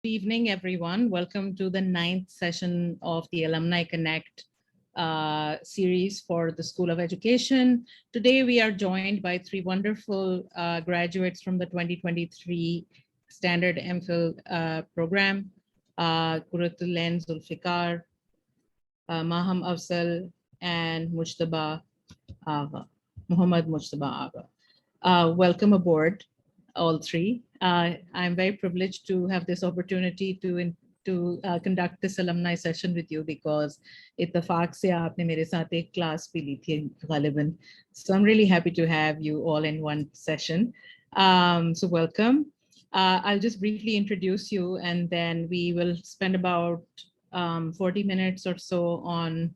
Good evening, everyone. Welcome to the 9th session of the AlumniConnect series for the School of Education. Today, we are joined by three wonderful graduates from the 2023 Standard MPhil program, Quratulain Zulfiqar, Maham Afzal, and Mujtaba Agha, Muhammad Mujtaba Agha. Welcome aboard, all three. I'm very privileged to have this opportunity to conduct this alumni session with you because इत्तेफाक से आपने मेरे साथ एक class भी ली थी ग़ालिबन. So I'm really happy to have you all in one session. So welcome. I'll just briefly introduce you and then we will spend about 40 minutes or so on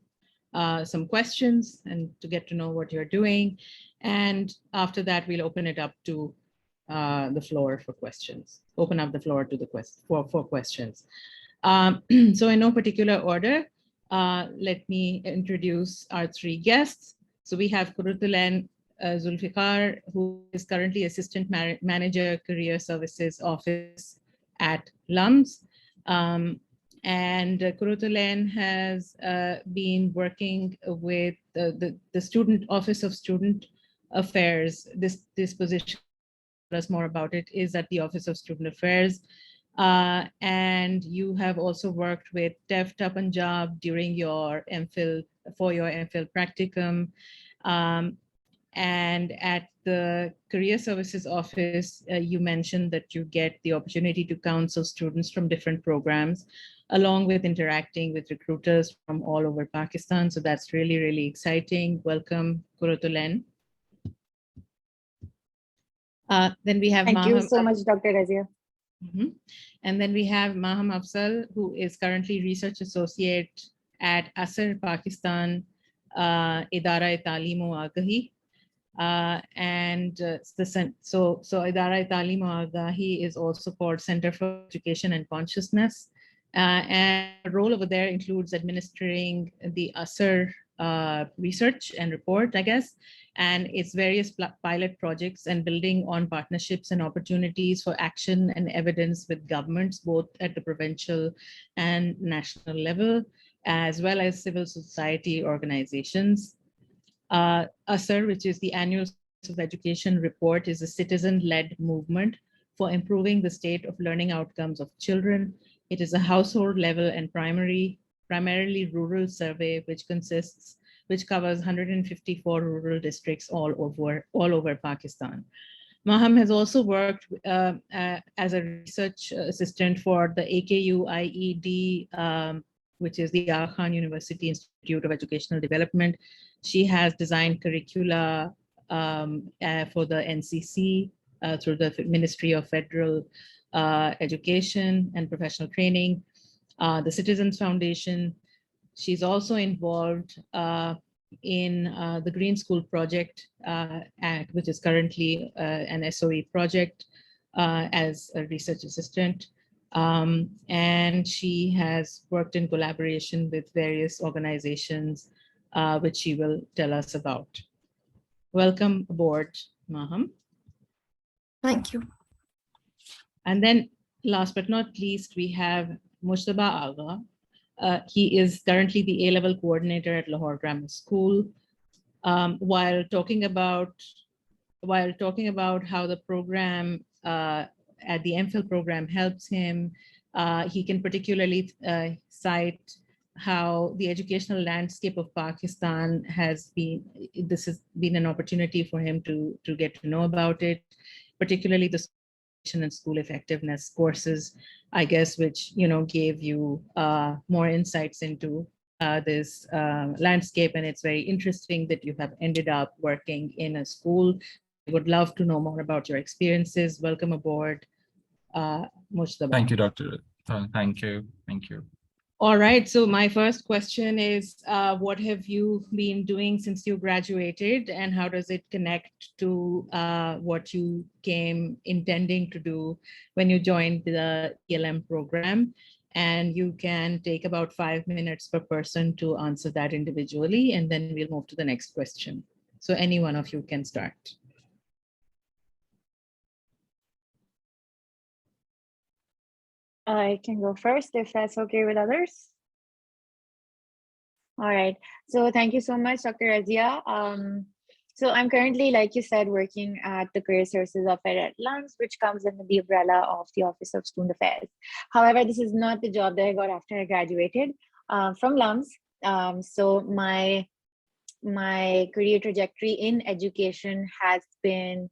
some questions and to get to know what you're doing. And after that, we'll open it up to the floor for questions. Open up the floor to the for questions. So in no particular order, let me introduce our three guests. So we have Quratulain Zulfiqar, who is currently Assistant Manager, Career Services Office at LUMS. And Quratulain has been working with the Student Office of Student Affairs. This position, us more about it, is at the Office of Student Affairs. And you have also worked with TEFTA Punjab during your MPhil, for your MPhil practicum. And at the Career Services Office, you mentioned that you get the opportunity to counsel students from different programs, along with interacting with recruiters from all over Pakistan. So that's really, really exciting. Welcome, Quratulain. Then we have Thank you so much, Dr. Razia. And then we have Maham Afzal, who is currently Research Associate at ASER, Pakistan, Idara-e-Taleem-o-Aagahi. So Idara-e-Taleem-o-Aagahi is also called Center for Education and Consciousness. And the role over there includes administering the ASER research and report, I guess, and its various pilot projects and building on partnerships and opportunities for action and evidence with governments, both at the provincial and national level, as well as civil society organizations. ASER, which is the Annual of Education Report, is a citizen-led movement for improving the state of learning outcomes of children. It is a household level and primarily rural survey, which covers 154 rural districts all over Pakistan. Maham has also worked as a research assistant for the AKU-IED, which is the Agha University Institute of Educational Development. She has designed curricula for the NCC through the Ministry of Federal Education and Professional Training, the Citizens Foundation. She's also involved in the Green School Project, which is currently an SOE project as a research assistant. And she has worked in collaboration with various organizations, which she will tell us about. Welcome aboard, Maham. Thank you. And then last but not least, we have Mujtaba Agha. He is currently the A-level coordinator at Lahore Grammar School. While talking about how the program at the MPhil program helps him, he can particularly cite how the educational landscape of Pakistan has been. This has been an opportunity for him to get to know about it, particularly the and school effectiveness courses, I guess, which gave you more insights into this landscape. And it's very interesting that you have ended up working in a school. I would love to know more about your experiences. Welcome aboard, Mujtaba. Thank you, Dr. Thank you. Thank you. All right, so my first question is, what have you been doing since you graduated, and how does it connect to what you came intending to do when you joined the ELM program? And you can take about 5 minutes per person to answer that individually, and then we'll move to the next question. So any one of you can start. I can go first if that's okay with others. All right. So thank you so much, Dr. Razia. So I'm currently, like you said, working at the Career Services Office at LUMS, which comes under the umbrella of the Office of Student Affairs. However, this is not the job that I got after I graduated from LUMS. So my career trajectory in education has been,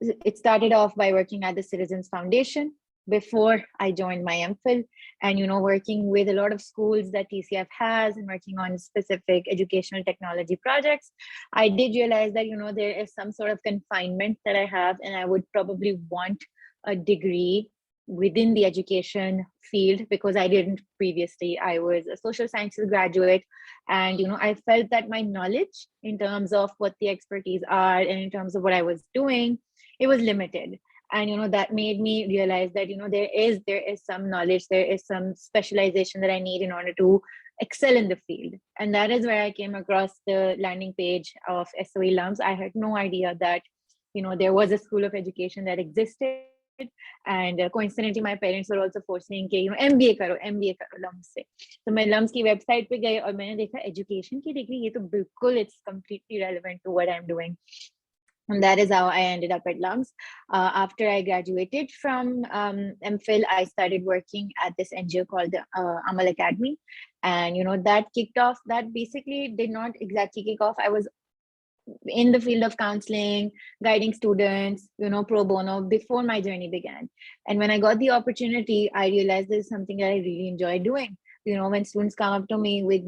it started off by working at the Citizens Foundation before I joined my MPhil, and working with a lot of schools that TCF has and working on specific educational technology projects. I did realize that there is some sort of confinement that I have, and I would probably want a degree within the education field because I didn't previously. I was a social sciences graduate, and I felt that my knowledge in terms of what the expertise are and in terms of what I was doing, it was limited. And that made me realize that there is some knowledge, there is some specialization that I need in order to excel in the field. And that is where I came across the landing page of SOE LUMS. I had no idea that there was a school of education that existed. And coincidentally, my parents were also forcing कि MBA करो LUMS से. तो मैं LUMS की website पे गई और मैंने देखा education की degree, ये तो बिल्कुल, it's completely relevant to what I'm doing. And that is how I ended up at LUMS. After I graduated from MPhil, I started working at this NGO called the Amal Academy. And, that kicked off, that basically did not exactly kick off. I was in the field of counseling, guiding students, pro bono before my journey began. And when I got the opportunity, I realized this is something that I really enjoy doing. When students come up to me with,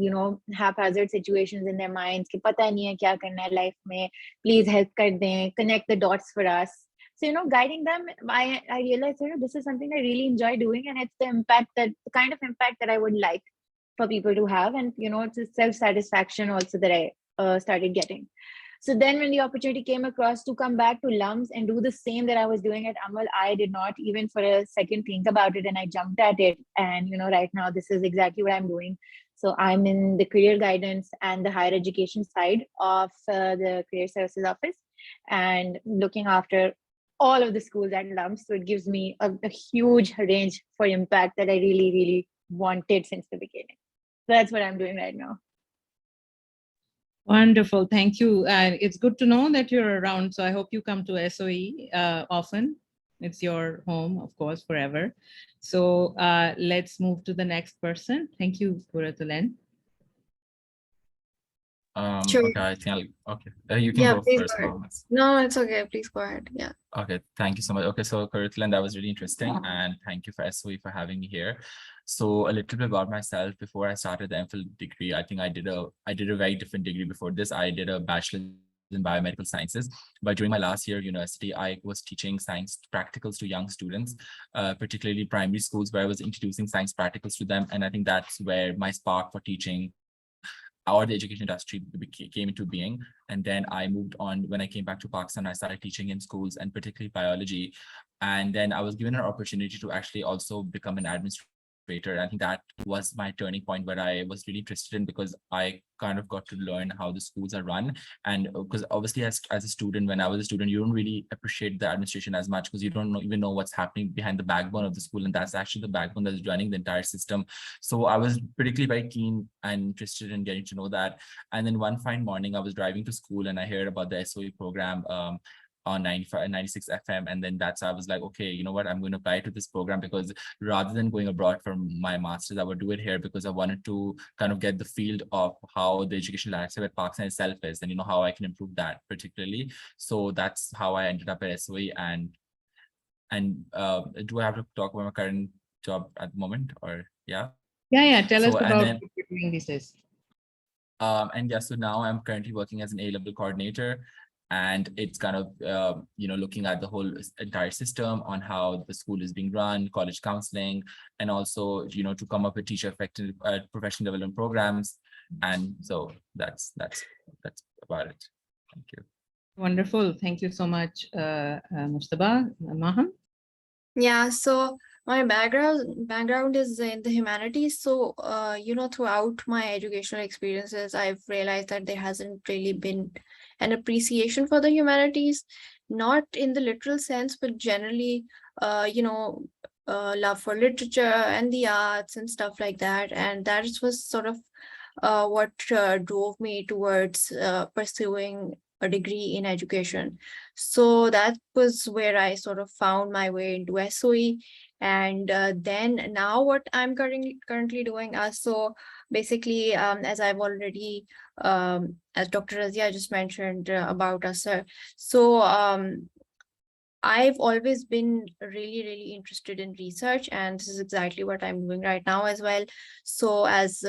haphazard situations in their minds, कि पता नहीं है क्या करना है life में, please help कर दें, connect the dots for us. So, guiding them, I realized, this is something I really enjoy doing, and it's the kind of impact that I would like for people to have. And, it's a self-satisfaction also that I started getting. So then when the opportunity came across to come back to LUMS and do the same that I was doing at Amal, I did not even for a second think about it, and I jumped at it. And, right now, this is exactly what I'm doing. So I'm in the career guidance and the higher education side of the Career Services Office and looking after all of the schools at LUMS. So it gives me a huge range for impact that I really, really wanted since the beginning. So that's what I'm doing right now. Wonderful. Thank you. It's good to know that you're around. So I hope you come to SOE often. It's your home, of course, forever. So let's move to the next person. Thank you, Quratulain. Sure. Okay, I think you can go please first, go ahead. Mohammed. No, it's okay. Please go ahead. Yeah. Okay, thank you so much. Okay, so Quratulain, that was really interesting, and thank you for SOE for having me here. So a little bit about myself. Before I started the MPhil degree, I think I did a very different degree before this. I did a bachelor's in biomedical sciences, but during my last year of university, I was teaching science practicals to young students, particularly primary schools, where I was introducing science practicals to them. And I think that's where my spark for teaching or the education industry came into being. And then I moved on. When I came back to Pakistan, I started teaching in schools and particularly biology. And then I was given an opportunity to actually also become an administrator. I think that was my turning point where I was really interested in, because I kind of got to learn how the schools are run. And because obviously as a student, when I was a student, you don't really appreciate the administration as much because you don't even know what's happening behind the backbone of the school. And that's actually the backbone that's running the entire system. So I was particularly very keen and interested in getting to know that. And then one fine morning, I was driving to school and I heard about the SOE program on 95 and 96 FM. And then that's, I was like, okay, you know what, I'm going to apply to this program, because rather than going abroad for my master's, I would do it here because I wanted to kind of get the field of how the educational landscape at Pakistan itself is, and how I can improve that particularly. So that's how I ended up at SOE. And do I have to talk about my current job at the moment, or yeah? Yeah. Tell us about what you're doing these days. And yeah, so now I'm currently working as an A-level coordinator. And it's kind of, looking at the whole entire system on how the school is being run, college counseling, and also, to come up with teacher effective professional development programs. And so that's about it. Thank you. Wonderful. Thank you so much, Mujtaba. Maham? Yeah, so my background is in the humanities. So, throughout my educational experiences, I've realized that there hasn't really been an appreciation for the humanities, not in the literal sense, but generally, love for literature and the arts and stuff like that. And that was sort of what drove me towards pursuing a degree in education. So that was where I sort of found my way into SOE. And then now what I'm currently doing, so basically, as I've already, as Dr. Razia just mentioned about ASER, so I've always been really, really interested in research, and this is exactly what I'm doing right now as well. So as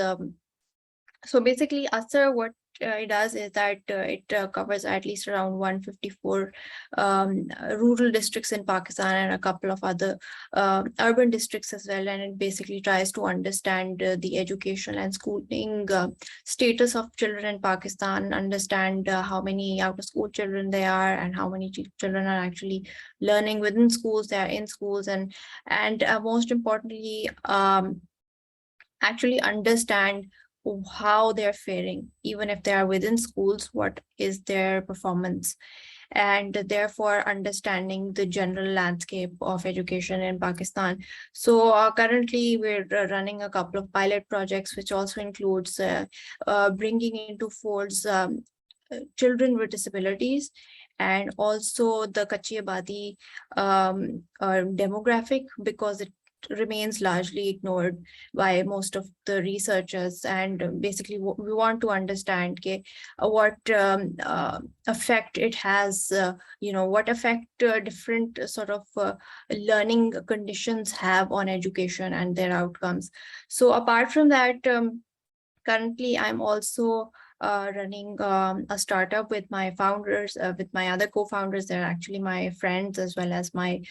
so basically, ASER, what it does is that it covers at least around 154 rural districts in Pakistan and a couple of other urban districts as well. And it basically tries to understand the education and schooling status of children in Pakistan, understand how many out-of-school children there are and how many children are actually learning within schools, they are in schools, and most importantly, actually understand how they're faring, even if they are within schools, what is their performance, and therefore understanding the general landscape of education in Pakistan. So currently we're running a couple of pilot projects, which also includes bringing into folds children with disabilities, and also the Kachi Abadi demographic, because it remains largely ignored by most of the researchers. And basically we want to understand what effect it has, what effect different sort of learning conditions have on education and their outcomes. So apart from that, currently I'm also running a startup with my founders, with my other co-founders. They're actually my friends as well as my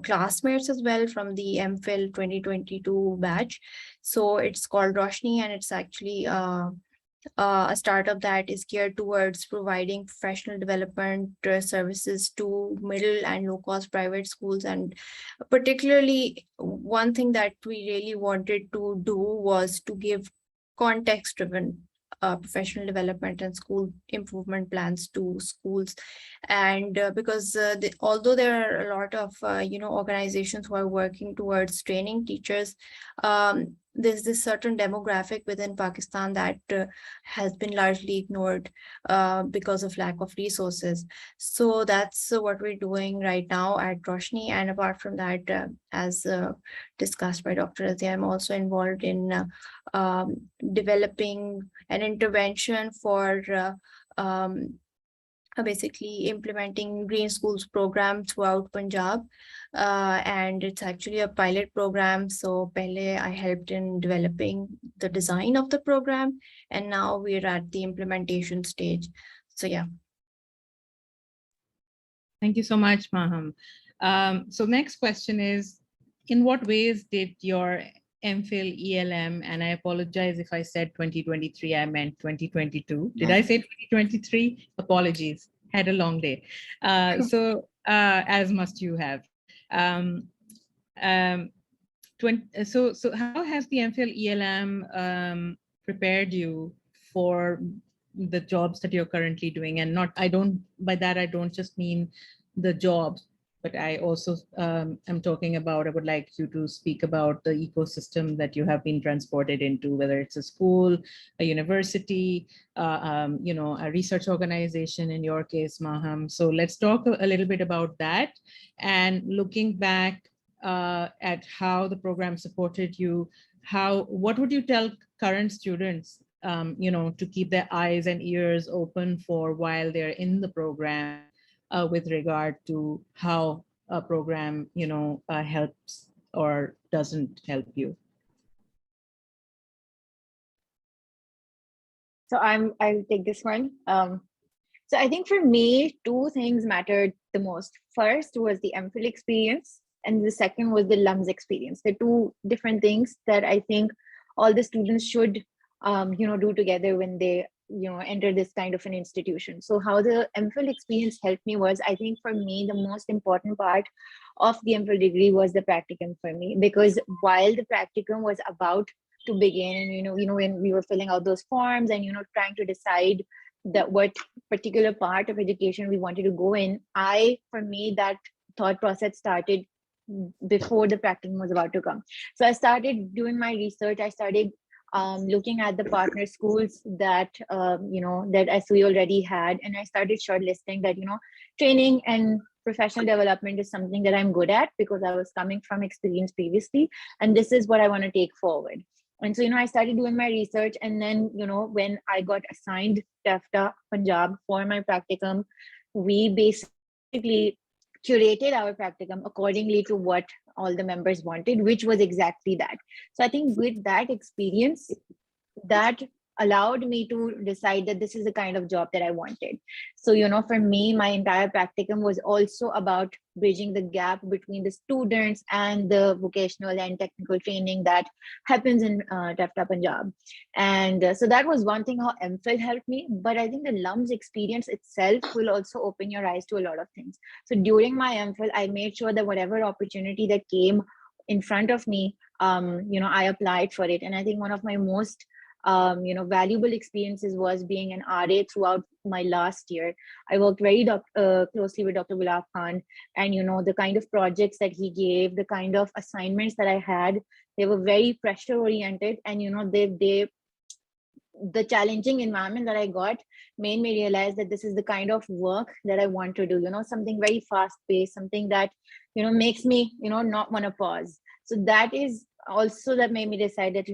classmates as well from the MPhil 2022 batch. So it's called Roshni, and it's actually a startup that is geared towards providing professional development services to middle and low-cost private schools. And particularly, one thing that we really wanted to do was to give context-driven professional development and school improvement plans to schools. And because although there are a lot of organizations who are working towards training teachers, there's this certain demographic within Pakistan that has been largely ignored because of lack of resources. So that's what we're doing right now at Roshni. And apart from that, as discussed by Dr. Azia, I'm also involved in developing an intervention for basically implementing Green Schools program throughout Punjab. And it's actually a pilot program. So pehle I helped in developing the design of the program, and now we're at the implementation stage. So yeah. Thank you so much, Maham. So next question is, in what ways did your MPhil ELM, and I apologize if I said 2023, I meant 2022. Did I say 2023? Apologies, had a long day. So as must you have. So how has the MPhil ELM prepared you for the jobs that you're currently doing? And by that, I don't just mean the jobs, but I also am talking about, I would like you to speak about the ecosystem that you have been transported into, whether it's a school, a university, a research organization, in your case, Maham. So let's talk a little bit about that. And looking back at how the program supported you, what would you tell current students, to keep their eyes and ears open for while they're in the program, with regard to how a program, helps or doesn't help you? So I'll take this one. So I think for me, two things mattered the most. First was the MPhil experience, and the second was the LUMS experience. The two different things that I think all the students should, do together when they, enter this kind of an institution. So how the MPhil experience helped me was, I think for me, the most important part of the MPhil degree was the practicum for me, because while the practicum was about to begin, and when we were filling out those forms and trying to decide that what particular part of education we wanted to go in, for me that thought process started before the practicum was about to come. So I started doing my research. I started looking at the partner schools that that SOE already had, and I started shortlisting that training and professional development is something that I'm good at because I was coming from experience previously, and this is what I want to take forward. And so I started doing my research, and then when I got assigned TEFTA Punjab for my practicum, we basically curated our practicum accordingly to what all the members wanted, which was exactly that. So I think with that experience, that allowed me to decide that this is the kind of job that I wanted. So, for me, my entire practicum was also about bridging the gap between the students and the vocational and technical training that happens in TEFTA Punjab. And so that was one thing how MPhil helped me. But I think the LUMS experience itself will also open your eyes to a lot of things. So during my MPhil, I made sure that whatever opportunity that came in front of me, I applied for it. And I think one of my most valuable experiences was being an RA throughout my last year. I worked very closely with Dr. Gulab Khan, and the kind of projects that he gave, the kind of assignments that I had, they were very pressure oriented, and the challenging environment that I got made me realize that this is the kind of work that I want to do, something very fast paced, something that makes me not want to pause. So that is also that made me decide that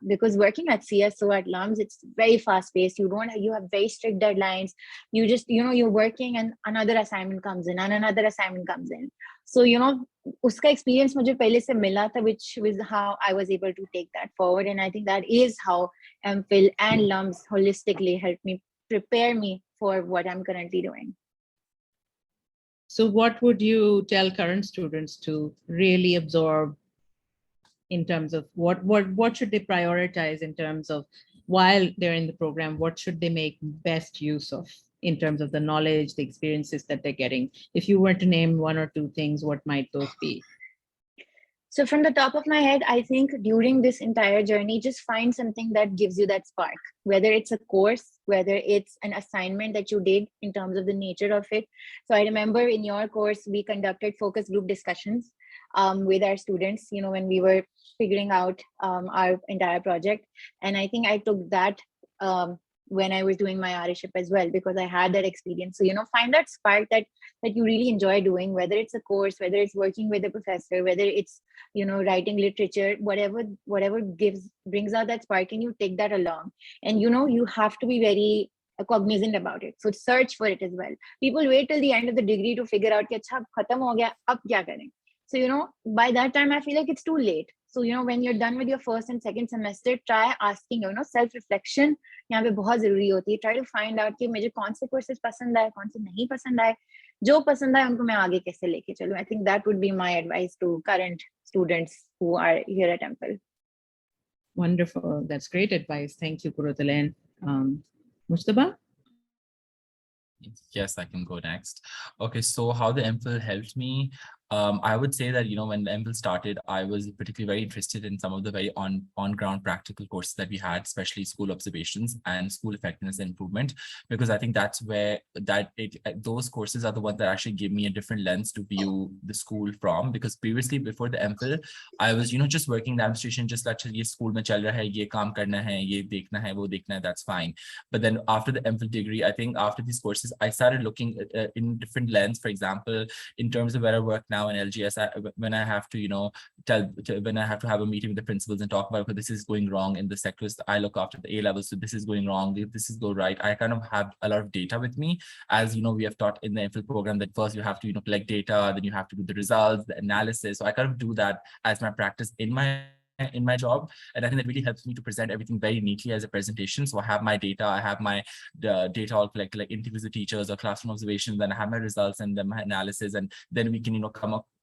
because working at CSO at LUMS, it's very fast paced. You have very strict deadlines. You just you're working and another assignment comes in and another assignment comes in. So uska experience mujhe pehle se mila tha, which was how I was able to take that forward. And I think that is how MPhil and LUMS holistically helped me prepare me for what I'm currently doing. So what would you tell current students to really absorb in terms of what should they prioritize in terms of while they're in the program, what should they make best use of in terms of the knowledge, the experiences that they're getting? If you were to name one or two things, what might those be? So from the top of my head, I think during this entire journey, just find something that gives you that spark, whether it's a course, whether it's an assignment that you did in terms of the nature of it. So I remember in your course, we conducted focus group discussions with our students, when we were figuring out our entire project. And I think I took that when I was doing my RAship as well, because I had that experience. So, find that spark that you really enjoy doing, whether it's a course, whether it's working with a professor, whether it's, writing literature, whatever brings out that spark, and you take that along. And, you have to be very cognizant about it. So search for it as well. People wait till the end of the degree to figure out, acha, khatam ho gaya, ab kya kare? So, by that time, I feel like it's too late. So, when you're done with your first and second semester, try asking, self-reflection. यहाँ पे बहुत जरूरी होती है. Try to find out कि मुझे कौन से courses पसंद आए, कौन से नहीं पसंद आए. जो पसंद आए उनको मैं आगे कैसे लेके चलूं. I think that would be my advice to current students who are here at MPhil. Wonderful. That's great advice. Thank you, Quratulain. Mujtaba? Yes, I can go next. Okay, so how the MPhil helped me, I would say that, when the MPhil started, I was particularly very interested in some of the very on-ground practical courses that we had, especially school observations and school effectiveness and improvement, because I think that's where those courses are the ones that actually give me a different lens to view the school from. Because previously, before the MPhil, I was, just working the administration, just like, ye school mein chal raha hai, ye kaam karna hai, ye dekhna hai, wo dekhna hai, that's fine. But then after the MPhil degree, I think after these courses, I started looking in different lens. For example, in terms of where I work now in LGS, when I have to, when I have to have a meeting with the principals and talk about, okay, this is going wrong in the sectors I look after, the A levels, so this is going wrong, this is go right. I kind of have a lot of data with me. As we have taught in the MPhil program that first you have to, collect data, then you have to do the results, the analysis. So I kind of do that as my practice in my job, and I think that really helps me to present everything very neatly as a presentation. So I have my data, I have my data all collected, like interviews with teachers or classroom observations, then I have my results and then my analysis, and then we can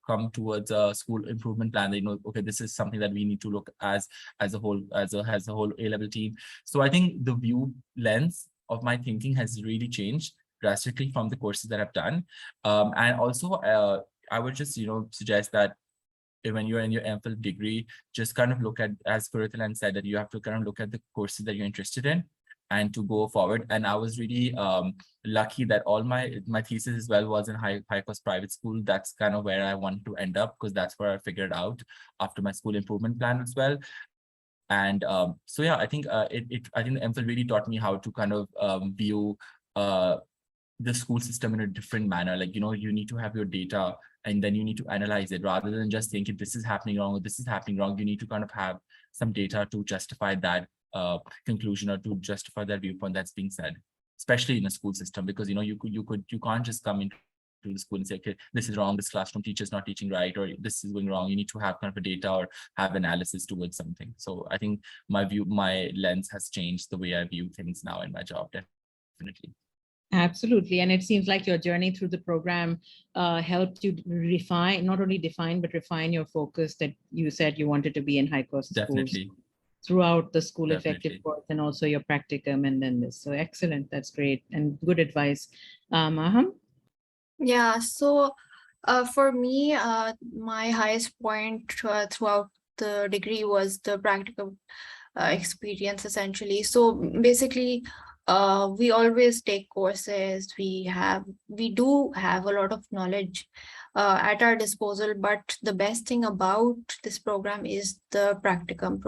come towards a school improvement plan that, okay, this is something that we need to look as a whole A-level team. So I think the view lens of my thinking has really changed drastically from the courses that I've done, and also I would just suggest that when you're in your MPhil degree, just kind of look at, as Quratulain said, that you have to kind of look at the courses that you're interested in, and to go forward. And I was really lucky that all my thesis as well was in high cost private school. That's kind of where I wanted to end up, because that's where I figured out after my school improvement plan as well. And so yeah, I think I think the MPhil really taught me how to kind of view the school system in a different manner. Like, you know, you need to have your data and then you need to analyze it, rather than just thinking this is happening wrong or this is happening wrong. You need to kind of have some data to justify that conclusion or to justify that viewpoint that's being said, especially in a school system, because, you know, you can't just come into the school and say, okay, this is wrong, this classroom teacher is not teaching right, or this is going wrong. You need to have kind of a data or have analysis towards something. So I think my lens has changed the way I view things now in my job, definitely. Absolutely. And it seems like your journey through the program helped you refine, not only define, but refine your focus that you said you wanted to be in high cost schools throughout the school effective course, and also your practicum and then this. So excellent. That's great. And good advice. Maham? Yeah, so for me, my highest point throughout the degree was the practical experience, essentially. So basically, we always take courses. We do have a lot of knowledge at our disposal, but the best thing about this program is the practicum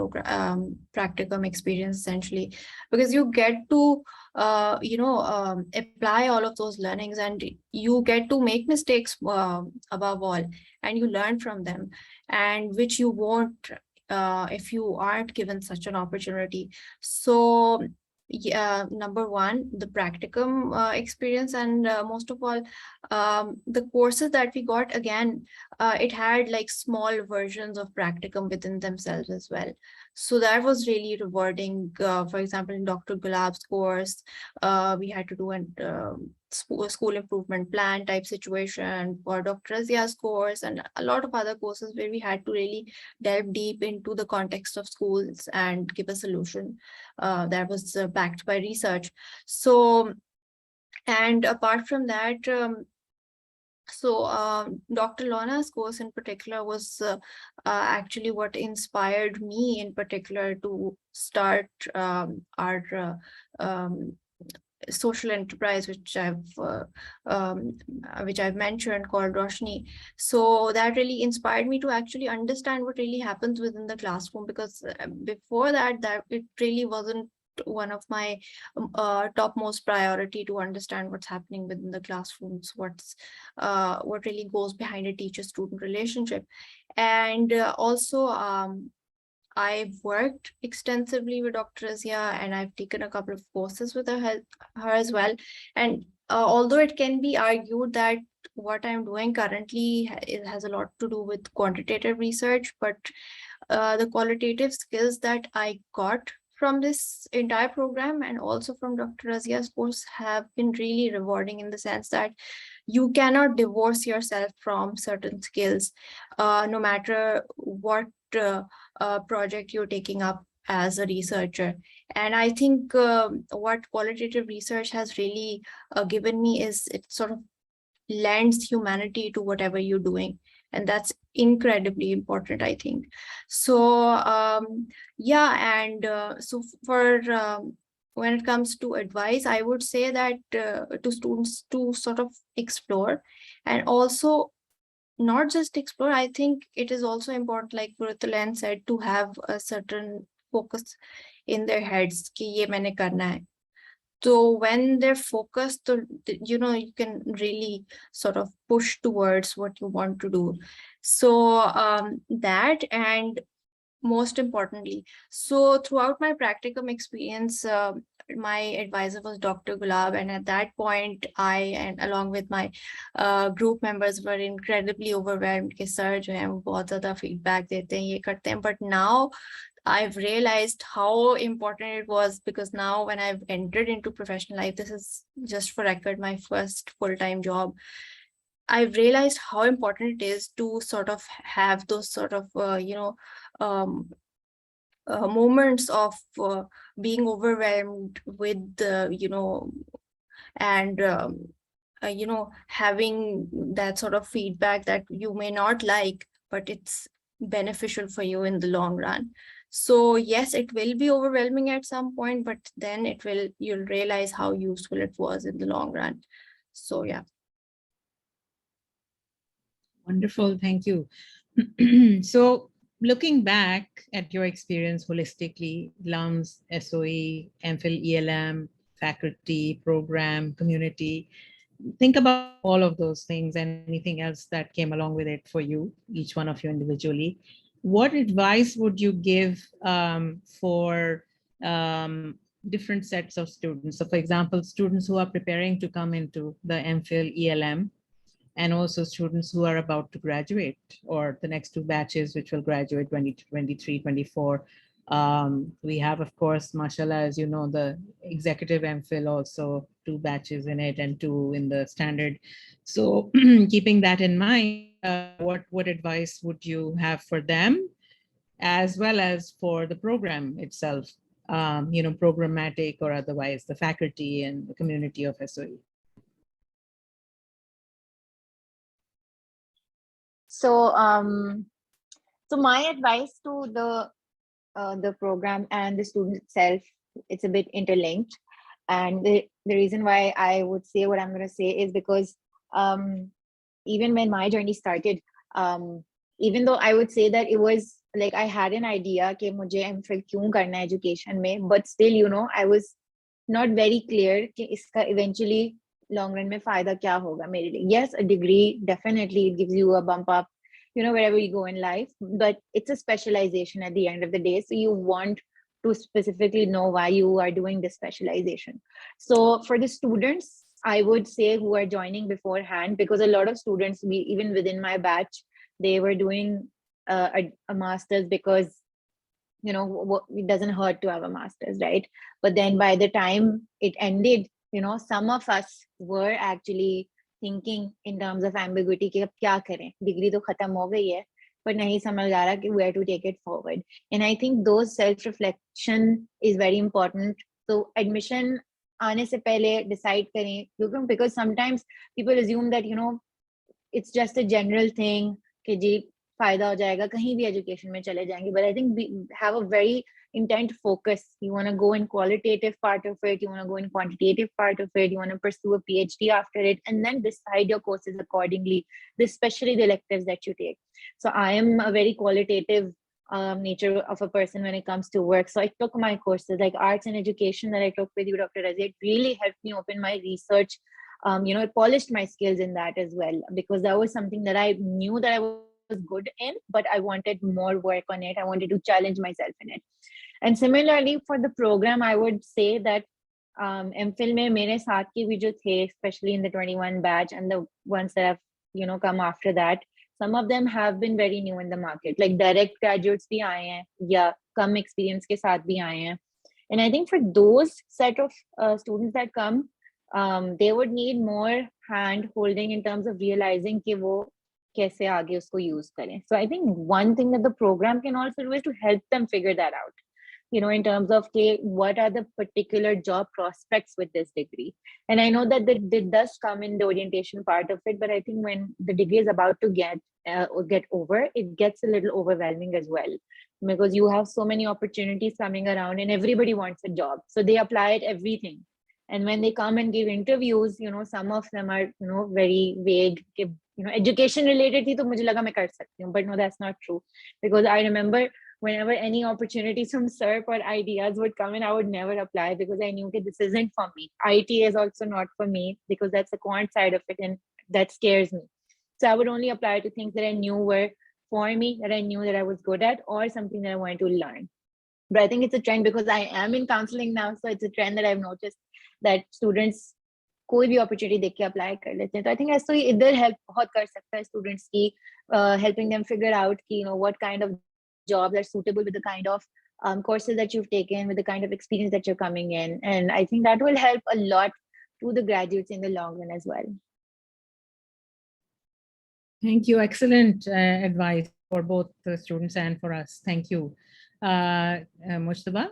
experience, essentially, because you get to apply all of those learnings, and you get to make mistakes above all, and you learn from them, and which you won't if you aren't given such an opportunity. So yeah, number one, the practicum experience, and most of all, the courses that we got, again, it had like small versions of practicum within themselves as well. So that was really rewarding. For example, in Dr. Gulab's course, we had to do a school improvement plan type situation. For Dr. Razia's course, and a lot of other courses where we had to really delve deep into the context of schools and give a solution that was backed by research. So, and apart from that, Dr. Lona's course in particular was actually what inspired me in particular to start our social enterprise, which I've mentioned, called Roshni. So that really inspired me to actually understand what really happens within the classroom, because before that it really wasn't one of my topmost priority to understand what's happening within the classrooms, what really goes behind a teacher-student relationship. And also I've worked extensively with Dr. Razia, and I've taken a couple of courses with her as well. And although it can be argued that what I'm doing currently has a lot to do with quantitative research, but the qualitative skills that I got from this entire program and also from Dr. Razia's course have been really rewarding, in the sense that you cannot divorce yourself from certain skills, no matter what project you're taking up as a researcher. And I think what qualitative research has really given me is it sort of lends humanity to whatever you're doing. And that's incredibly important, I think. So yeah, and so for when it comes to advice, I would say that to students to sort of explore, and also not just explore. I think it is also important, like Quratulain said, to have a certain focus in their heads ki ye maine karna hai. So when they're focused, you know, you can really sort of push towards what you want to do. So that, and most importantly, so throughout my practicum experience, my advisor was Dr. Gulab, and at that point, I, and along with my group members, were incredibly overwhelmed कि sir जो है वो बहुत ज़्यादा feedback देते हैं, ये करते हैं. But now I've realized how important it was, because now when I've entered into professional life, this is just for record my first full-time job, I've realized how important it is to sort of have those sort of moments of being overwhelmed with and having that sort of feedback that you may not like, but it's beneficial for you in the long run. So yes, it will be overwhelming at some point, but then you'll realize how useful it was in the long run. So yeah. Wonderful, thank you. So looking back at your experience holistically, LUMS, SOE, MPhil, ELM, faculty, program, community, think about all of those things and anything else that came along with it for you, each one of you individually. What advice would you give for different sets of students? So for example, students who are preparing to come into the MPhil ELM, and also students who are about to graduate, or the next two batches, which will graduate 2023, 24. We have, of course, mashallah, as you know, the executive MPhil also, two batches in it and two in the standard. So keeping that in mind, what advice would you have for them, as well as for the program itself, programmatic or otherwise, the faculty and the community of SOE? So, so my advice to the program and the student itself, it's a bit interlinked. And the reason why I would say what I'm going to say is because even when my journey started, even though I would say that it was like I had an idea कि मुझे MPhil क्यों करना है education में, but still, I was not very clear कि इसका eventually long run में फायदा क्या होगा मेरे लिए. Yes, a degree definitely it gives you a bump up, wherever you go in life, but it's a specialization at the end of the day. So you want to specifically know why you are doing this specialization. So for the students, I would say who are joining beforehand, because a lot of students, even within my batch, they were doing a master's because, it doesn't hurt to have a master's, right? But then by the time it ended, some of us were actually thinking in terms of ambiguity कि अब क्या करें, degree तो खत्म हो गई है, but नहीं समझ आ रहा कि where to take it forward. And I think those self-reflection is very important. So admission आने से पहले decide करें, because sometimes people assume that it's just a general thing कि जी फायदा हो जाएगा, कहीं भी education में चले जाएंगे. But I think we have a very intent focus. You want to go in qualitative part of it, you want to go in quantitative part of it, you want to pursue a PhD after it, and then decide your courses accordingly, especially the electives that you take. So I am a very qualitative nature of a person when it comes to work. So I took my courses like arts and education that I took with you, Dr. Razia. It really helped me open my research. It polished my skills in that as well, because that was something that I knew that I was good in, but I wanted more work on it. I wanted to challenge myself in it. And similarly for the program, I would say that MPhil में मेरे साथ के भी जो थे, especially in the 21 batch and the ones that have come after that, some of them have been very new in the market, like direct graduates भी आए हैं या कम experience के साथ भी आए हैं. And I think for those set of students that come, they would need more hand holding in terms of realizing कि वो कैसे आगे उसको use करें. So I think one thing that the program can also do is to help them figure that out. In terms of what are the particular job prospects with this degree. And I know that it does come in the orientation part of it, but I think when the degree is about to get over, it gets a little overwhelming as well, because you have so many opportunities coming around and everybody wants a job. So they apply at everything. And when they come and give interviews, some of them are, very vague. Education related thi to mujhe laga main kar sakti hu, but no, that's not true. Because I remember whenever any opportunities from SERP or ideas would come in, I would never apply because I knew that this isn't for me. IT is also not for me because that's the quant side of it and that scares me. So I would only apply to things that I knew were for me, that I knew that I was good at, or something that I wanted to learn. But I think it's a trend because I am in counseling now. So it's a trend that I've noticed that students कोई भी opportunity देख के apply कर लेते हैं. So I think ऐसा ही इधर help बहुत कर सकता है students की, helping them figure out कि what kind of jobs are suitable with the kind of courses that you've taken, with the kind of experience that you're coming in. And I think that will help a lot to the graduates in the long run as well. Thank you. Excellent advice for both the students and for us. Thank you. Mujtaba?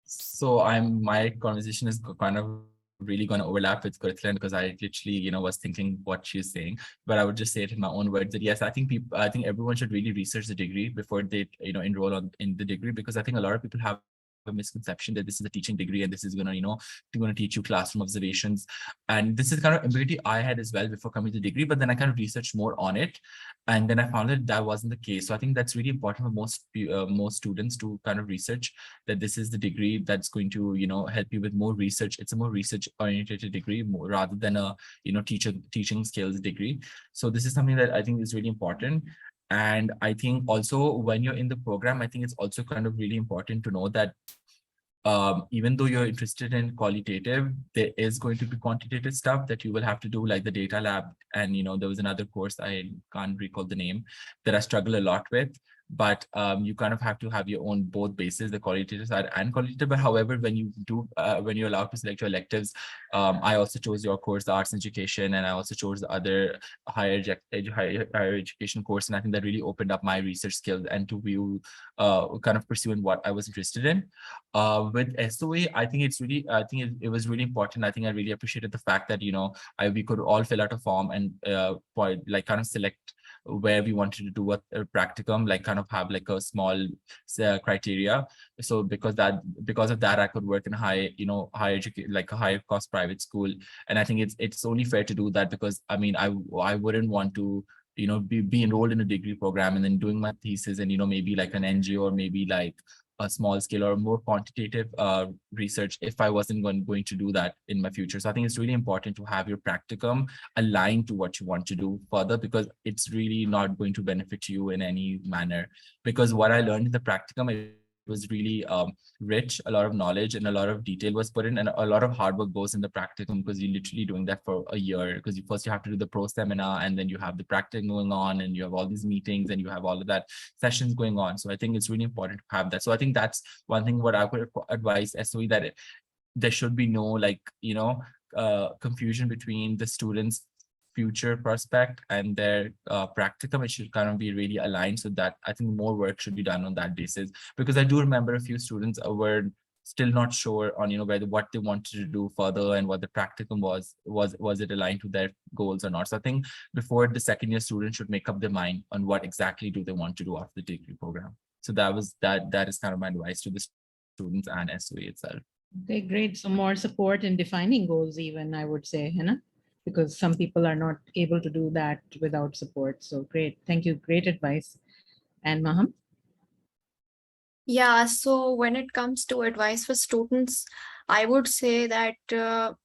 So my conversation is kind of really going to overlap with Quratulain because I literally, was thinking what she's saying, but I would just say it in my own words that yes, I think everyone should really research the degree before they, enroll in the degree, because I think a lot of people have a misconception that this is a teaching degree and this is going to teach you classroom observations. And this is kind of ability I had as well before coming to the degree, but then I kind of researched more on it. And then I found that wasn't the case. So I think that's really important for most students to kind of research that this is the degree that's going to, help you with more research. It's a more research oriented degree rather than a, teaching skills degree. So this is something that I think is really important. And I think also when you're in the program, I think it's also kind of really important to know that even though you're interested in qualitative, there is going to be quantitative stuff that you will have to do, like the data lab. And, there was another course, I can't recall the name, that I struggle a lot with. But you kind of have to have your own both bases, the qualitative side and qualitative. But however, when you're allowed to select your electives, I also chose your course, the arts education, and I also chose the other higher education course. And I think that really opened up my research skills and to view, kind of pursuing what I was interested in. With SOA, I think it was really important. I think I really appreciated the fact that, we could all fill out a form and kind of select where we wanted to do a practicum, like kind of have like a small criteria. So because of that, I could work in higher education, like a higher cost private school. And I think it's only fair to do that, because I mean, I wouldn't want to, be enrolled in a degree program and then doing my thesis and, maybe like an NGO or maybe like a small scale or more quantitative research if I wasn't going to do that in my future. So I think it's really important to have your practicum aligned to what you want to do further, because it's really not going to benefit you in any manner. Because what I learned in the practicum, it was really rich, a lot of knowledge and a lot of detail was put in, and a lot of hard work goes in the practicum, because you're literally doing that for a year, because first you have to do the pro seminar, and then you have the practicum going on, and you have all these meetings, and you have all of that sessions going on. So I think it's really important to have that. So I think that's one thing what I would advise SOE, that there should be no confusion between the students' future prospect and their practicum. It should kind of be really aligned, so that I think more work should be done on that basis. Because I do remember a few students were still not sure on what they wanted to do further and what the practicum was it aligned to their goals or not. So I think before the second year, students should make up their mind on what exactly do they want to do after the degree program. So that is kind of my advice to the students and SOE itself. Okay, great. So more support in defining goals, even, I would say, because some people are not able to do that without support. So great. Thank you. Great advice. And Maham? Yeah, so when it comes to advice for students, I would say that the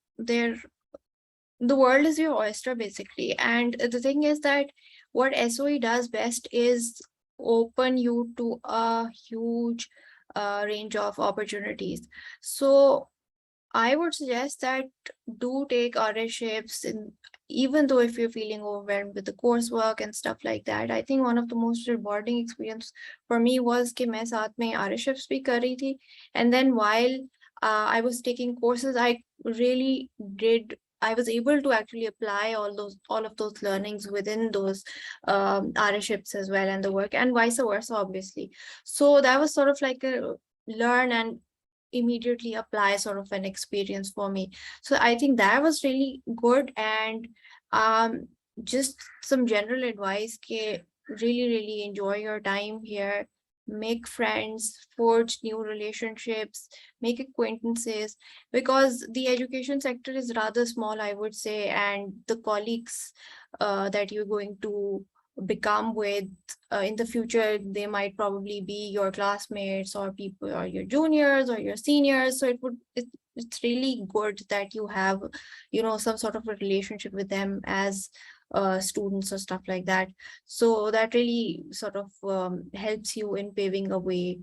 world is your oyster, basically. And the thing is that what SOE does best is open you to a huge range of opportunities. So I would suggest that do take RShips, even though if you're feeling overwhelmed with the coursework and stuff like that. I think one of the most rewarding experience for me was that I साथ में RShips भी कर रही थी, and then while I was taking courses, I was able to actually apply all of those learnings within those RShips as well, and the work, and vice versa, obviously. So that was sort of like a learn and immediately apply sort of an experience for me. So I think that was really good. And just some general advice, really enjoy your time here, make friends, forge new relationships, make acquaintances, because the education sector is rather small, I would say, and the colleagues that you're going to become with in the future, they might probably be your classmates or people, or your juniors or your seniors. So it's really good that you have some sort of a relationship with them as students or stuff like that. So that really sort of helps you in paving a way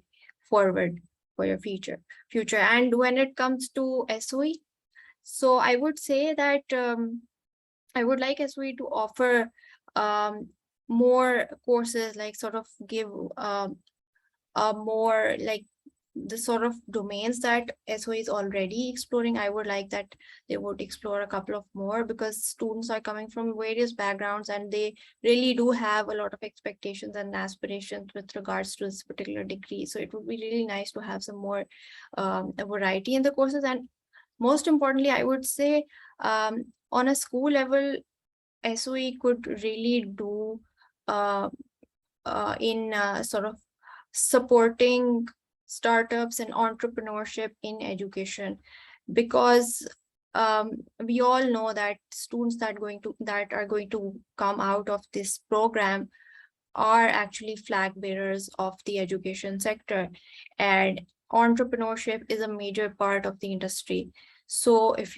forward for your future. And when it comes to SOE, so I would say that I would like SOE to offer more courses, like sort of give more like the sort of domains that SOE is already exploring. I would like that they would explore a couple of more, because students are coming from various backgrounds and they really do have a lot of expectations and aspirations with regards to this particular degree. So it would be really nice to have some more variety in the courses. And most importantly, I would say on a school level, SOE could really do in sort of supporting startups and entrepreneurship in education, because we all know that students that are going to come out of this program are actually flag bearers of the education sector, and entrepreneurship is a major part of the industry. So if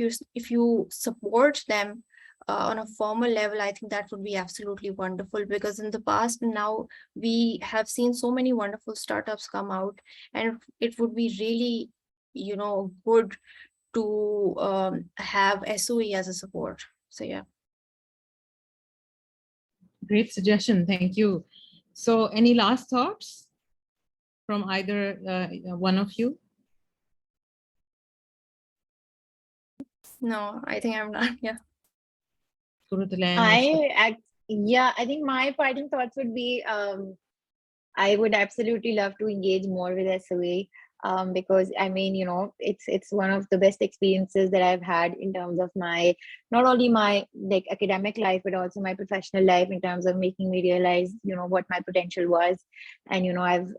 you support them on a formal level, I think that would be absolutely wonderful, because in the past now we have seen so many wonderful startups come out, and it would be really, good to have SOE as a support. So yeah. Great suggestion. Thank you. So any last thoughts from either one of you? No, I think I'm not. Yeah. Quratulain, I think my parting thoughts would be, I would absolutely love to engage more with SOA, because I mean, it's one of the best experiences that I've had in terms of my, not only my like academic life, but also my professional life, in terms of making me realize, what my potential was. And, I've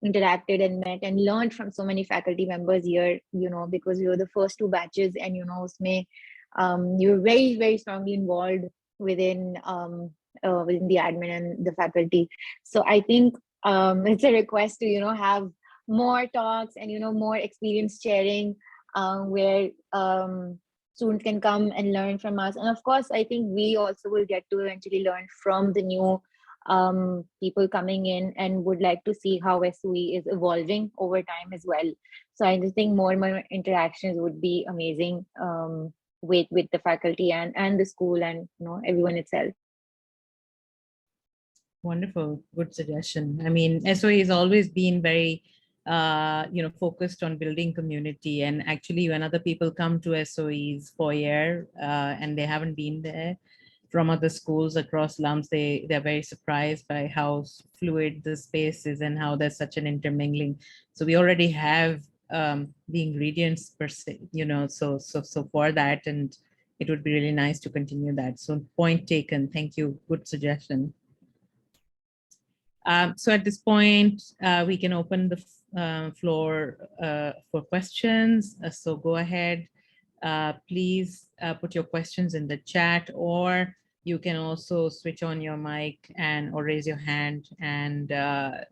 interacted and met and learned from so many faculty members here, because we were the first two batches, and, usme, you were very, very strongly involved within within the admin and the faculty. So I think it's a request to, have more talks and, more experience sharing, where students can come and learn from us. And of course, I think we also will get to eventually learn from the new people coming in, and would like to see how SOE is evolving over time as well. So I just think more and more interactions would be amazing with the faculty and the school, and everyone itself. wonderful, good suggestion. I mean, SOE has always been very focused on building community, and actually when other people come to SOE's foyer and they haven't been there from other schools across LUMS, they're very surprised by how fluid the space is and how there's such an intermingling. So we already have the ingredients per se, so for that, and it would be really nice to continue that. So point taken. Thank you. Good suggestion. So at this point, we can open the floor for questions. So go ahead. Please put your questions in the chat, or you can also switch on your mic or raise your hand and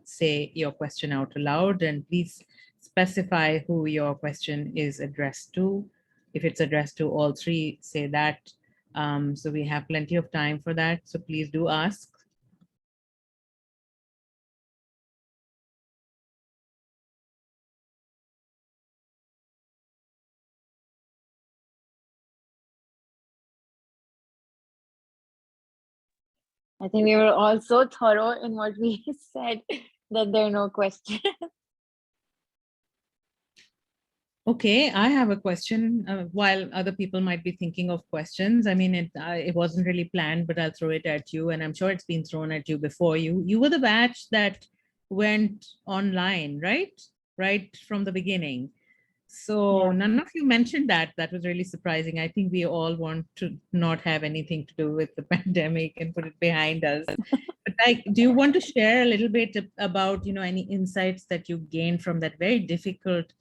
say your question out loud. And please specify who your question is addressed to. If it's addressed to all three, say that. So we have plenty of time for that. So please do ask. I think we were all so thorough in what we said that there are no questions. Okay, I have a question. While other people might be thinking of questions, I mean, it wasn't really planned, but I'll throw it at you, and I'm sure it's been thrown at you before. You were the batch that went online, right? Right from the beginning. So Yeah. none of you mentioned that. That was really surprising. I think we all want to not have anything to do with the pandemic and put it behind us. But do you want to share a little bit about, any insights that you gained from that very difficult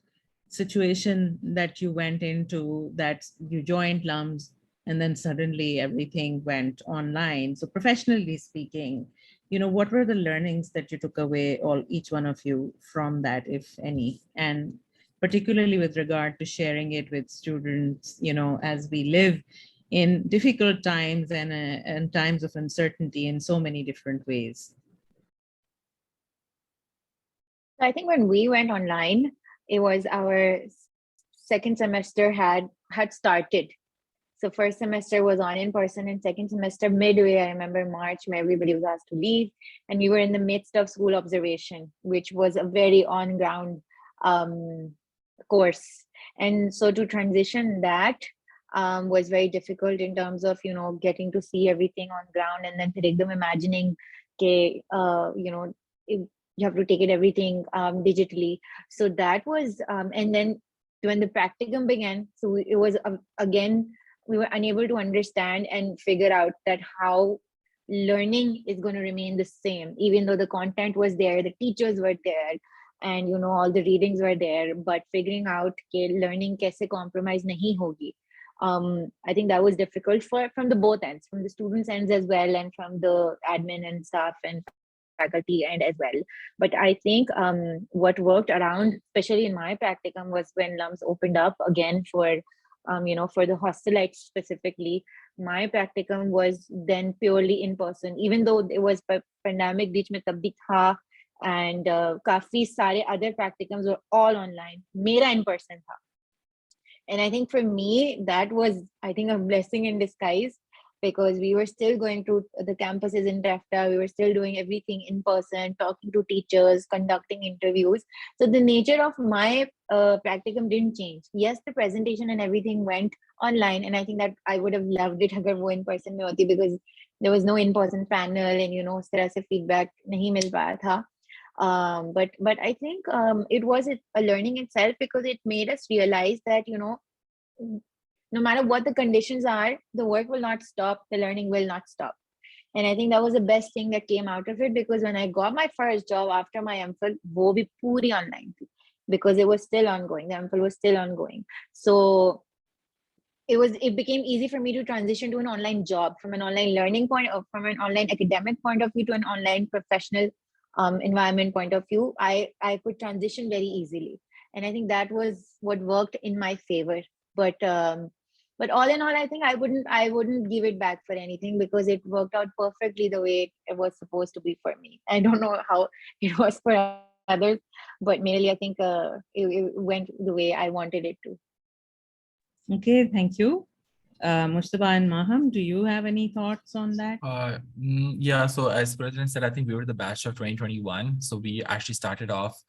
situation that you went into, that you joined LUMS and then suddenly everything went online? So professionally speaking, what were the learnings that you took away, each one of you, from that, if any? And particularly with regard to sharing it with students, as we live in difficult times and times of uncertainty in so many different ways. I think when we went online, it was our second semester had started. So first semester was on in person, and second semester midway, I remember March, where everybody was asked to leave, and we were in the midst of school observation, which was a very on ground course. And so to transition that was very difficult in terms of, getting to see everything on ground, and then them imagining, you have to take it everything digitally. So that was, and then when the practicum began, so it was again, we were unable to understand and figure out that how learning is going to remain the same, even though the content was there, the teachers were there, and all the readings were there, but figuring out कि learning कैसे compromise नहीं होगी. I think that was difficult from the both ends, from the students' ends as well, and from the admin and staff and faculty end as well. But I think what worked around, especially in my practicum, was when LUMS opened up again for for the hostelites specifically. My practicum was then purely in person, even though it was pandemic बीच में तब भी था, and काफी सारे other practicums were all online. मेरा in person था. And I think for me, that was, I think, a blessing in disguise, because we were still going to the campuses in TEFTA, we were still doing everything in person, talking to teachers, conducting interviews. So the nature of my practicum didn't change. Yes, the presentation and everything went online, and I think that I would have loved it agar wo in person mein hoti, because there was no in-person panel, and us tarah se feedback nahi mil paya tha. But I think it was a learning itself, because it made us realize that no matter what the conditions are, the work will not stop, the learning will not stop. And I think that was the best thing that came out of it, because when I got my first job after my MPhil, wo bhi puri online thi, because it was still ongoing, the MPhil was still ongoing. So it became easy for me to transition to an online job, from an online learning point, or from an online academic point of view to an online professional environment point of view. I could transition very easily, and I think that was what worked in my favor. But all in all, I think I wouldn't give it back for anything, because it worked out perfectly the way it was supposed to be for me. I don't know how it was for others, but mainly I think it went the way I wanted it to. Okay, thank you. Mujtaba and Maham, do you have any thoughts on that? Yeah, so as President said, I think we were the batch of 2021. So we actually started off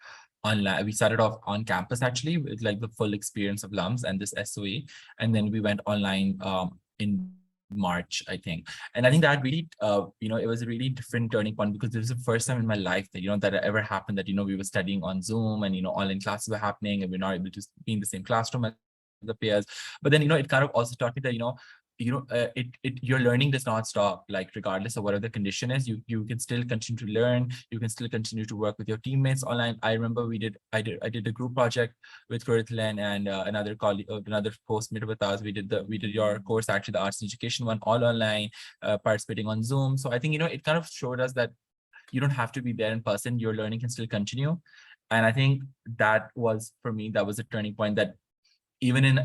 online. We started off on campus actually with like the full experience of LUMS and this SOE. And then we went online in March, I think. And I think that really, it was a really different turning point, because this was the first time in my life that, that ever happened that, we were studying on Zoom, and, online classes were happening, and we're not able to be in the same classroom as the peers. But then, it kind of also taught me that, your learning does not stop, like regardless of whatever the condition is, you can still continue to learn, you can still continue to work with your teammates online. I remember I did a group project with Quratulain and another colleague, another postmate with us. We did your course, actually the arts and education one, all online, participating on Zoom. So I think, it kind of showed us that you don't have to be there in person, your learning can still continue. And I think that was, for me, that was a turning point, that even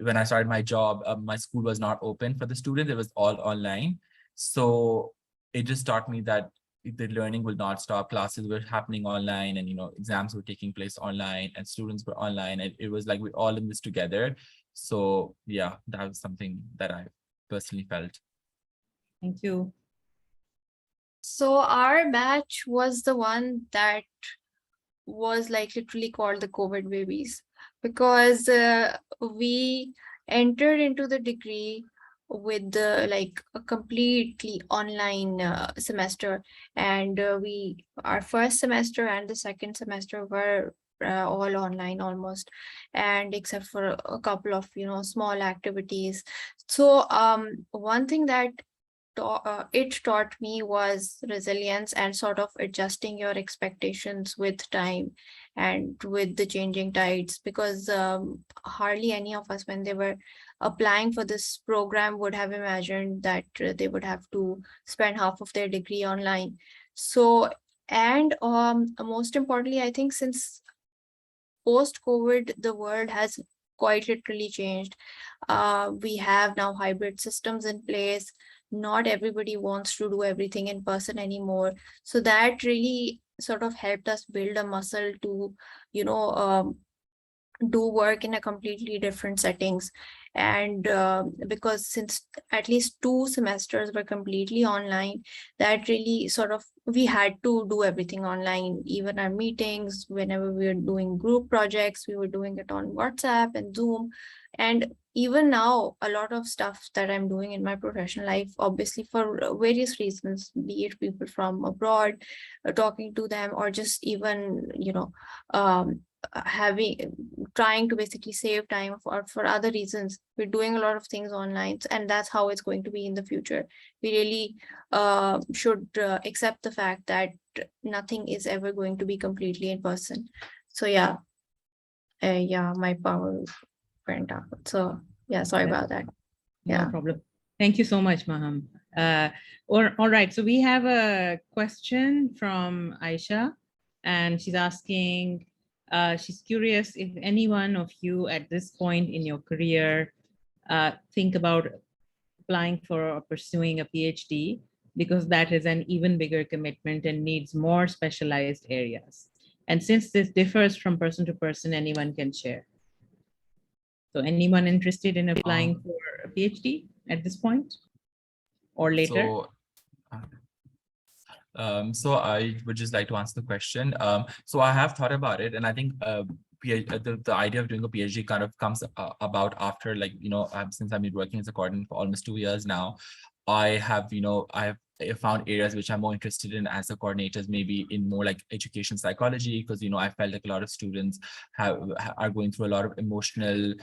when I started my job, my school was not open for the students, it was all online. So it just taught me that the learning will not stop. Classes were happening online, and exams were taking place online, and students were online, and it was like we're all in this together. So yeah, that was something that I personally felt. Thank you. So our batch was the one that was like literally called the COVID babies, because we entered into the degree with like a completely online semester, and our first semester and the second semester were all online almost, and except for a couple of small activities. So one thing that it taught me was resilience, and sort of adjusting your expectations with time and with the changing tides, because hardly any of us, when they were applying for this program, would have imagined that they would have to spend half of their degree online. So, and most importantly, I think since post-COVID, the world has quite literally changed. We have now hybrid systems in place. Not everybody wants to do everything in person anymore. So that really sort of helped us build a muscle to, do work in a completely different settings. And because since at least 2 semesters were completely online, that really sort of, we had to do everything online. Even our meetings, whenever we were doing group projects, we were doing it on WhatsApp and Zoom. And even now, a lot of stuff that I'm doing in my professional life, obviously for various reasons, be it people from abroad, talking to them, or just even, trying to basically save time for other reasons. We're doing a lot of things online, and that's how it's going to be in the future. We really should accept the fact that nothing is ever going to be completely in person. So yeah, my power went up. So yeah, sorry about that. No problem. Thank you so much, Maham. All right, so we have a question from Aisha, and she's asking, she's curious if any one of you at this point in your career think about applying for or pursuing a PhD, because that is an even bigger commitment and needs more specialized areas. And since this differs from person to person, anyone can share. So anyone interested in applying for a PhD at this point or later? So I would just like to answer the question. So I have thought about it, and I think the idea of doing a PhD kind of comes about after, like, since I've been working as a coordinator for almost 2 years now, I have found areas which I'm more interested in as a coordinators, maybe in more like education psychology, because I felt like a lot of students are going through a lot of emotional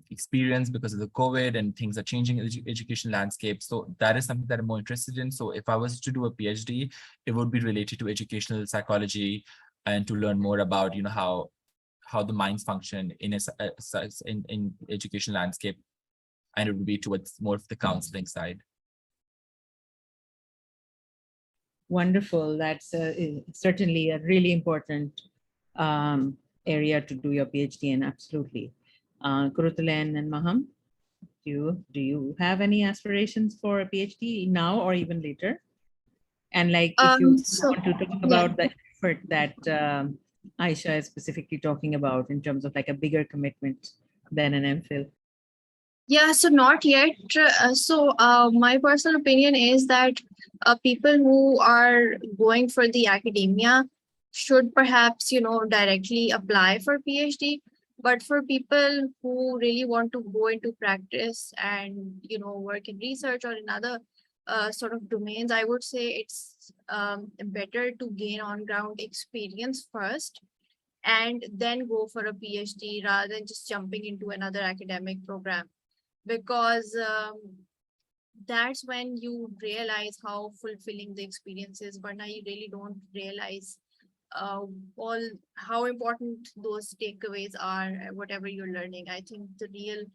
experience because of the COVID, and things are changing in the education landscape. So that is something that I'm more interested in. So if I was to do a PhD, it would be related to educational psychology, and to learn more about how the minds function in education landscape, and it would be towards more of the counseling side. Wonderful. That's certainly a really important area to do your PhD in. Absolutely. Quratulain and Maham, do you have any aspirations for a PhD now or even later? And like, if you want to talk about the effort that Aisha is specifically talking about in terms of like a bigger commitment than an MPhil. Yeah, so not yet. My personal opinion is that people who are going for the academia should perhaps, directly apply for PhD. But for people who really want to go into practice and, work in research or in other sort of domains, I would say it's better to gain on-ground experience first and then go for a PhD rather than just jumping into another academic program. Because that's when you realize how fulfilling the experience is, but now you really don't realize how important those takeaways are, whatever you're learning. I think the real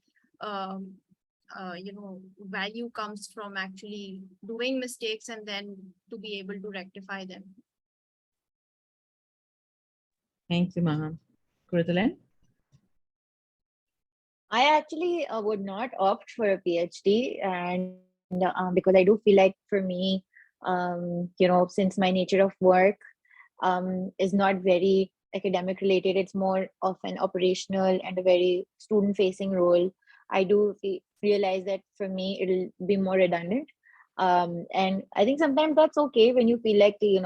value comes from actually doing mistakes and then to be able to rectify them. Thank you, Maham. Quratulain? I actually would not opt for a PhD, and because I do feel like for me, since my nature of work is not very academic related, it's more of an operational and a very student facing role. I do realize that for me it'll be more redundant, and I think sometimes that's okay when you feel like the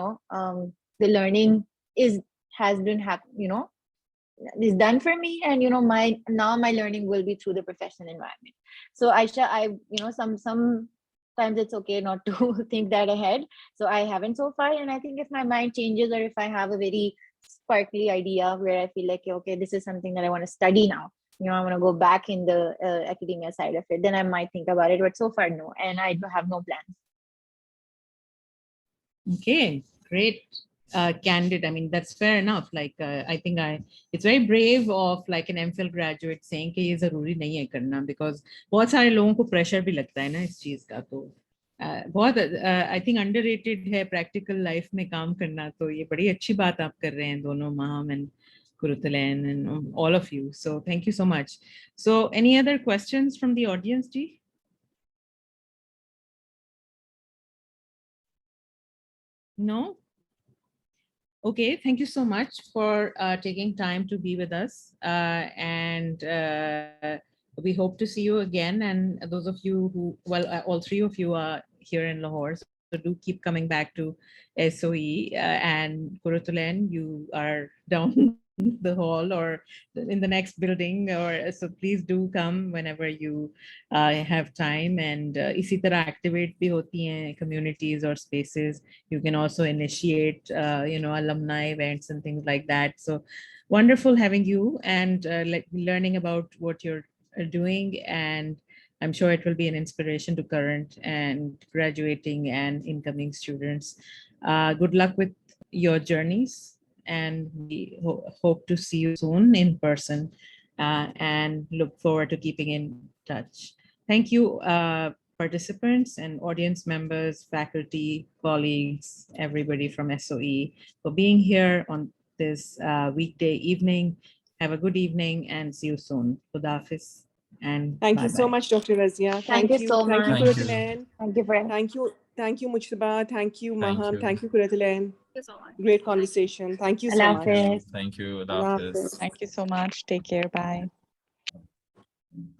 learning has been is done for me, and my learning will be through the professional environment. So Aisha, sometimes it's okay not to think that ahead. So I haven't so far, and I think if my mind changes, or if I have a very sparkly idea where I feel like, okay, this is something that I want to study now, I want to go back in the academia side of it, then I might think about it. But so far, no, and I have no plans. Okay, great. Candid. I mean, that's fair enough. Like, I think it's very brave of like an MPhil graduate saying कि ये जरूरी नहीं है करना, because बहुत सारे लोगों को pressure भी लगता है ना इस चीज का. तो बहुत I think underrated है practical life में काम करना. तो ये बड़ी अच्छी बात आप कर रहे हैं दोनों, Maham and Quratulain and all of you. So thank you so much. So any other questions from the audience, Ji? No? Okay, thank you so much for taking time to be with us. And we hope to see you again. And those of you who, all three of you are here in Lahore, so do keep coming back to SOE. And Quratulain, you are down the hall or in the next building, or so please do come whenever you have time. And isi tarah activate bhi hoti hain communities or spaces. You can also initiate alumni events and things like that. So Wonderful having you and learning about what you're doing, and I'm sure it will be an inspiration to current and graduating and incoming students. Good luck with your journeys, and we hope to see you soon in person, and look forward to keeping in touch. Thank you, participants and audience members, faculty, colleagues, everybody from SOE for being here on this weekday evening. Have a good evening and see you soon. Khuda Hafiz and Thank you so bye-bye. much, Dr. Razia. Thank you so Thank you, much. Thank you. Quratulain. Thank you for Thank you, Mujtaba. Thank you, Thank Maham. you. Thank you, Quratulain. Great conversation. Thank you so Allah much. Hafiz. Thank you. Allah Hafiz. Hafiz. Thank you so much. Take care. Bye.